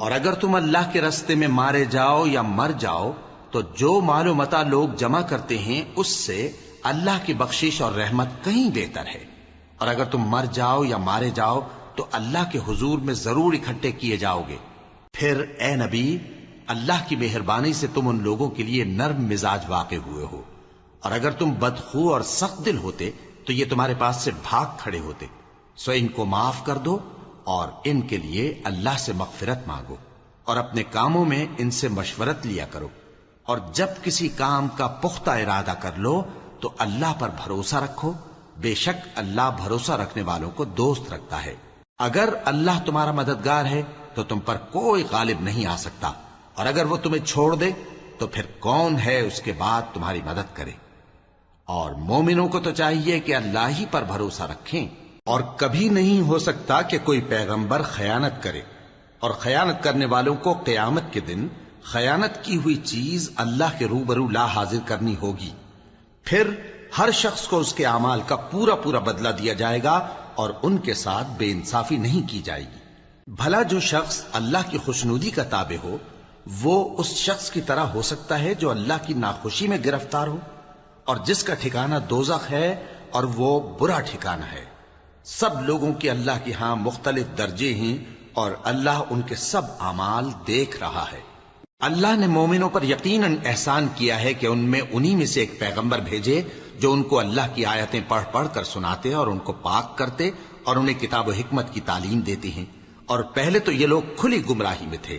اور اگر تم اللہ کے راستے میں مارے جاؤ یا مر جاؤ تو جو مال و متاع لوگ جمع کرتے ہیں اس سے اللہ کی بخشش اور رحمت کہیں بہتر ہے۔ اور اگر تم مر جاؤ یا مارے جاؤ تو اللہ کے حضور میں ضرور اکٹھے کیے جاؤ گے۔ پھر اے نبی، اللہ کی مہربانی سے تم ان لوگوں کے لیے نرم مزاج واقع ہوئے ہو، اور اگر تم بدخو اور سخت دل ہوتے تو یہ تمہارے پاس سے بھاگ کھڑے ہوتے۔ سو ان کو معاف کر دو اور ان کے لیے اللہ سے مغفرت مانگو، اور اپنے کاموں میں ان سے مشورت لیا کرو، اور جب کسی کام کا پختہ ارادہ کر لو تو اللہ پر بھروسہ رکھو، بے شک اللہ بھروسہ رکھنے والوں کو دوست رکھتا ہے۔ اگر اللہ تمہارا مددگار ہے تو تم پر کوئی غالب نہیں آ سکتا، اور اگر وہ تمہیں چھوڑ دے تو پھر کون ہے اس کے بعد تمہاری مدد کرے۔ اور مومنوں کو تو چاہیے کہ اللہ ہی پر بھروسہ رکھیں، اور کبھی نہیں ہو سکتا کہ کوئی پیغمبر خیانت کرے، اور خیانت کرنے والوں کو قیامت کے دن خیانت کی ہوئی چیز اللہ کے روبرو لا حاضر کرنی ہوگی، پھر ہر شخص کو اس کے اعمال کا پورا پورا بدلہ دیا جائے گا، اور ان کے ساتھ بے انصافی نہیں کی جائے گی۔ بھلا جو شخص اللہ کی خوشنودی کا تابع ہو وہ اس شخص کی طرح ہو سکتا ہے جو اللہ کی ناخوشی میں گرفتار ہو، اور جس کا ٹھکانہ دوزخ ہے اور وہ برا ٹھکانہ ہے۔ سب لوگوں کے اللہ کے ہاں مختلف درجے ہیں، اور اللہ ان کے سب اعمال دیکھ رہا ہے۔ اللہ نے مومنوں پر یقیناً احسان کیا ہے کہ ان میں انہی میں سے ایک پیغمبر بھیجے جو ان کو اللہ کی آیتیں پڑھ پڑھ کر سناتے اور ان کو پاک کرتے اور انہیں کتاب و حکمت کی تعلیم دیتے ہیں، اور پہلے تو یہ لوگ کھلی گمراہی میں تھے،